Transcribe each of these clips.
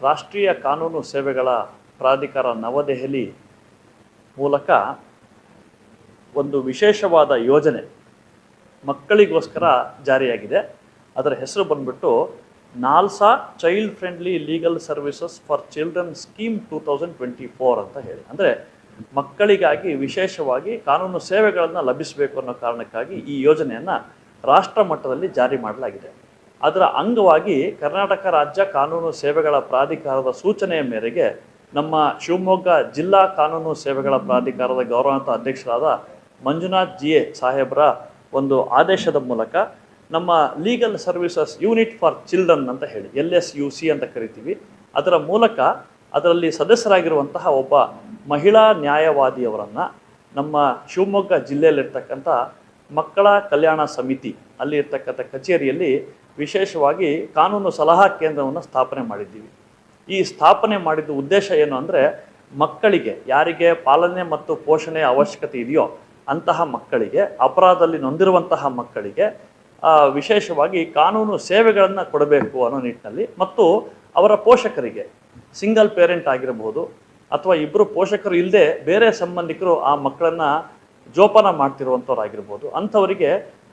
ರಾಷ್ಟ್ರೀಯ ಕಾನೂನು ಸೇವೆಗಳ ಪ್ರಾಧಿಕಾರ ನವದೆಹಲಿ ಮೂಲಕ ಒಂದು ವಿಶೇಷವಾದ ಯೋಜನೆ ಮಕ್ಕಳಿಗೋಸ್ಕರ ಜಾರಿಯಾಗಿದೆ. ಅದರ ಹೆಸರು ಬಂದ್ಬಿಟ್ಟು ನಾಲ್ಸಾ child friendly legal services for children scheme 2024 ಅಂತ ಹೇಳಿ. ಅಂದರೆ ಮಕ್ಕಳಿಗಾಗಿ ವಿಶೇಷವಾಗಿ ಕಾನೂನು ಸೇವೆಗಳನ್ನು ಲಭಿಸಬೇಕು ಅನ್ನೋ ಕಾರಣಕ್ಕಾಗಿ ಈ ಯೋಜನೆಯನ್ನು ರಾಷ್ಟ್ರ ಮಟ್ಟದಲ್ಲಿ ಜಾರಿ ಮಾಡಲಾಗಿದೆ. ಅದರ ಅಂಗವಾಗಿ ಕರ್ನಾಟಕ ರಾಜ್ಯ ಕಾನೂನು ಸೇವೆಗಳ ಪ್ರಾಧಿಕಾರದ ಸೂಚನೆಯ ಮೇರೆಗೆ ನಮ್ಮ ಶಿವಮೊಗ್ಗ ಜಿಲ್ಲಾ ಕಾನೂನು ಸೇವೆಗಳ ಪ್ರಾಧಿಕಾರದ ಗೌರವಾನ್ವಿತ ಅಧ್ಯಕ್ಷರಾದ ಮಂಜುನಾಥ್ ಜಿಎ ಸಾಹೇಬ್ರ ಒಂದು ಆದೇಶದ ಮೂಲಕ ನಮ್ಮ legal services unit for children ಅಂತ ಹೇಳಿ LSUC ಅಂತ ಕರಿತೀವಿ, ಅದರ ಮೂಲಕ ಅದರಲ್ಲಿ ಸದಸ್ಯರಾಗಿರುವಂತಹ ಒಬ್ಬ ಮಹಿಳಾ ನ್ಯಾಯವಾದಿಯವರನ್ನು ನಮ್ಮ ಶಿವಮೊಗ್ಗ ಜಿಲ್ಲೆಯಲ್ಲಿರ್ತಕ್ಕಂಥ ಮಕ್ಕಳ ಕಲ್ಯಾಣ ಸಮಿತಿ ಅಲ್ಲಿ ಇರ್ತಕ್ಕಂಥ ಕಚೇರಿಯಲ್ಲಿ ವಿಶೇಷವಾಗಿ ಕಾನೂನು ಸಲಹಾ ಕೇಂದ್ರವನ್ನು ಸ್ಥಾಪನೆ ಮಾಡಿದ್ದೀವಿ. ಈ ಸ್ಥಾಪನೆ ಮಾಡಿದ ಉದ್ದೇಶ ಏನು ಅಂದರೆ, ಮಕ್ಕಳಿಗೆ ಯಾರಿಗೆ ಪಾಲನೆ ಮತ್ತು ಪೋಷಣೆಯ ಅವಶ್ಯಕತೆ ಇದೆಯೋ ಅಂತಹ ಮಕ್ಕಳಿಗೆ, ಅಪರಾಧದಲ್ಲಿ ನೊಂದಿರುವಂತಹ ಮಕ್ಕಳಿಗೆ ವಿಶೇಷವಾಗಿ ಕಾನೂನು ಸೇವೆಗಳನ್ನು ಕೊಡಬೇಕು ಅನ್ನೋ ನಿಟ್ಟಿನಲ್ಲಿ, ಮತ್ತು ಅವರ ಪೋಷಕರಿಗೆ ಸಿಂಗಲ್ ಪೇರೆಂಟ್ ಆಗಿರಬಹುದು ಅಥವಾ ಇಬ್ಬರು ಪೋಷಕರು ಇಲ್ಲದೆ ಬೇರೆ ಸಂಬಂಧಿಕರು ಆ ಮಕ್ಕಳನ್ನು ಜೋಪಾನ ಮಾಡ್ತಿರುವಂಥವ್ರಾಗಿರ್ಬೋದು, ಅಂಥವರಿಗೆ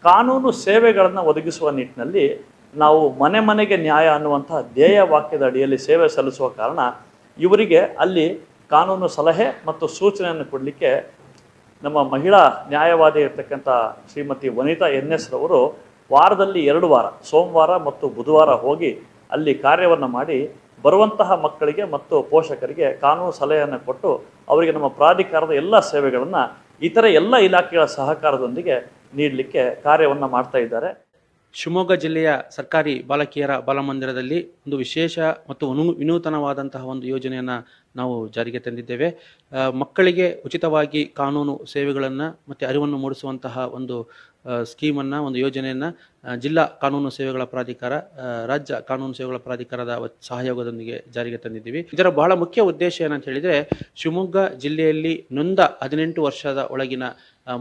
ಕಾನೂನು ಸೇವೆಗಳನ್ನು ಒದಗಿಸುವ ನಿಟ್ಟಿನಲ್ಲಿ ನಾವು ಮನೆ ಮನೆಗೆ ನ್ಯಾಯ ಅನ್ನುವಂತಹ ಧ್ಯೇಯ ವಾಕ್ಯದ ಅಡಿಯಲ್ಲಿ ಸೇವೆ ಸಲ್ಲಿಸುವ ಕಾರಣ ಇವರಿಗೆ ಅಲ್ಲಿ ಕಾನೂನು ಸಲಹೆ ಮತ್ತು ಸೂಚನೆಯನ್ನು ಕೊಡಲಿಕ್ಕೆ ನಮ್ಮ ಮಹಿಳಾ ನ್ಯಾಯವಾದಿ ಇರ್ತಕ್ಕಂಥ ಶ್ರೀಮತಿ ವನಿತಾ NS ರವರು ವಾರದಲ್ಲಿ 2 ವಾರ ಸೋಮವಾರ ಮತ್ತು ಬುಧವಾರ ಹೋಗಿ ಅಲ್ಲಿ ಕಾರ್ಯವನ್ನು ಮಾಡಿ ಬರುವಂತಹ ಮಕ್ಕಳಿಗೆ ಮತ್ತು ಪೋಷಕರಿಗೆ ಕಾನೂನು ಸಲಹೆಯನ್ನು ಕೊಟ್ಟು ಅವರಿಗೆ ನಮ್ಮ ಪ್ರಾಧಿಕಾರದ ಎಲ್ಲ ಸೇವೆಗಳನ್ನು ಇತರ ಎಲ್ಲ ಇಲಾಖೆಗಳ ಸಹಕಾರದೊಂದಿಗೆ ನೀಡಲಿಕ್ಕೆ ಕಾರ್ಯವನ್ನು ಮಾಡ್ತಾ ಇದ್ದಾರೆ. ಶಿವಮೊಗ್ಗ ಜಿಲ್ಲೆಯ ಸರ್ಕಾರಿ ಬಾಲಕಿಯರ ಬಾಲಮಂದಿರದಲ್ಲಿ ಒಂದು ವಿಶೇಷ ಮತ್ತು ವಿನೂತನವಾದಂತಹ ಒಂದು ಯೋಜನೆಯನ್ನು ನಾವು ಜಾರಿಗೆ ತಂದಿದ್ದೇವೆ. ಮಕ್ಕಳಿಗೆ ಉಚಿತವಾಗಿ ಕಾನೂನು ಸೇವೆಗಳನ್ನು ಮತ್ತು ಅರಿವನ್ನು ಮೂಡಿಸುವಂತಹ ಒಂದು ಸ್ಕೀಮನ್ನು, ಒಂದು ಯೋಜನೆಯನ್ನು ಜಿಲ್ಲಾ ಕಾನೂನು ಸೇವೆಗಳ ಪ್ರಾಧಿಕಾರ, ರಾಜ್ಯ ಕಾನೂನು ಸೇವೆಗಳ ಪ್ರಾಧಿಕಾರದ ಸಹಯೋಗದೊಂದಿಗೆ ಜಾರಿಗೆ ತಂದಿದ್ದೀವಿ. ಇದರ ಬಹಳ ಮುಖ್ಯ ಉದ್ದೇಶ ಏನಂತ ಹೇಳಿದರೆ, ಶಿವಮೊಗ್ಗ ಜಿಲ್ಲೆಯಲ್ಲಿ ನೊಂದ 18 ವರ್ಷದ ಒಳಗಿನ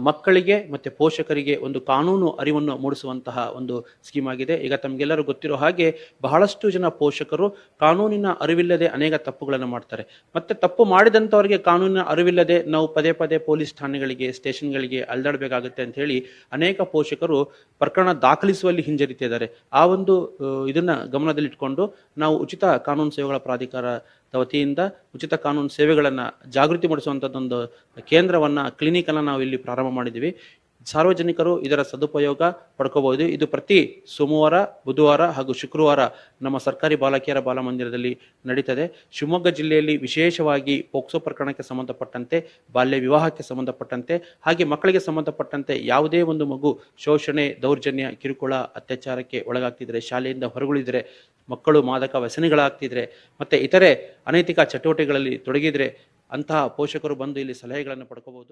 ಮಕ್ಕಳಿಗೆ ಮತ್ತು ಪೋಷಕರಿಗೆ ಒಂದು ಕಾನೂನು ಅರಿವನ್ನು ಮೂಡಿಸುವಂತಹ ಒಂದು ಸ್ಕೀಮ್ ಆಗಿದೆ. ಈಗ ತಮಗೆಲ್ಲರೂ ಗೊತ್ತಿರೋ ಹಾಗೆ ಬಹಳಷ್ಟು ಜನ ಪೋಷಕರು ಕಾನೂನಿನ ಅರಿವಿಲ್ಲದೆ ಅನೇಕ ತಪ್ಪುಗಳನ್ನು ಮಾಡ್ತಾರೆ. ಮತ್ತೆ ತಪ್ಪು ಮಾಡಿದಂಥವರಿಗೆ ಕಾನೂನಿನ ಅರಿವಿಲ್ಲದೆ ನಾವು ಪದೇ ಪದೇ ಪೊಲೀಸ್ ಠಾಣೆಗಳಿಗೆ, ಸ್ಟೇಷನ್ಗಳಿಗೆ ಅಲ್ದಾಡಬೇಕಾಗುತ್ತೆ ಅಂತ ಹೇಳಿ ಅನೇಕ ಪೋಷಕರು ಪ್ರಕರಣ ದಾಖಲಿಸುವಲ್ಲಿ ಹಿಂಜರಿತಿದ್ದಾರೆ. ಆ ಒಂದು ಇದನ್ನ ಗಮನದಲ್ಲಿಟ್ಕೊಂಡು ನಾವು ಉಚಿತ ಕಾನೂನು ಸೇವೆಗಳ ಪ್ರಾಧಿಕಾರ ವತಿಯಿಂದ ಉಚಿತ ಕಾನೂನು ಸೇವೆಗಳನ್ನು ಜಾಗೃತಿ ಮೂಡಿಸುವಂಥದ್ದೊಂದು ಕೇಂದ್ರವನ್ನು, ಕ್ಲಿನಿಕನ್ನು ನಾವು ಇಲ್ಲಿ ಪ್ರಾರಂಭ ಮಾಡಿದ್ದೀವಿ. ಸಾರ್ವಜನಿಕರು ಇದರ ಸದುಪಯೋಗ ಪಡ್ಕೋಬಹುದು. ಇದು ಪ್ರತಿ ಸೋಮವಾರ, ಬುಧವಾರ ಹಾಗೂ ಶುಕ್ರವಾರ ನಮ್ಮ ಸರ್ಕಾರಿ ಬಾಲಕಿಯರ ಬಾಲಮಂದಿರದಲ್ಲಿ ನಡೀತದೆ. ಶಿವಮೊಗ್ಗ ಜಿಲ್ಲೆಯಲ್ಲಿ ವಿಶೇಷವಾಗಿ ಪೋಕ್ಸೋ ಪ್ರಕರಣಕ್ಕೆ ಸಂಬಂಧಪಟ್ಟಂತೆ, ಬಾಲ್ಯ ವಿವಾಹಕ್ಕೆ ಸಂಬಂಧಪಟ್ಟಂತೆ, ಹಾಗೆ ಮಕ್ಕಳಿಗೆ ಸಂಬಂಧಪಟ್ಟಂತೆ ಯಾವುದೇ ಒಂದು ಮಗು ಶೋಷಣೆ, ದೌರ್ಜನ್ಯ, ಕಿರುಕುಳ, ಅತ್ಯಾಚಾರಕ್ಕೆ ಒಳಗಾಗ್ತಿದ್ರೆ, ಶಾಲೆಯಿಂದ ಹೊರಗುಳಿದ್ರೆ, ಮಕ್ಕಳು ಮಾದಕ ವ್ಯಸನಿಗಳಾಗ್ತಿದ್ರೆ, ಮತ್ತೆ ಇತರೆ ಅನೈತಿಕ ಚಟುವಟಿಕೆಗಳಲ್ಲಿ ತೊಡಗಿದ್ರೆ ಅಂತಹ ಪೋಷಕರು ಬಂದು ಇಲ್ಲಿ ಸಲಹೆಗಳನ್ನು ಪಡ್ಕೋಬಹುದು.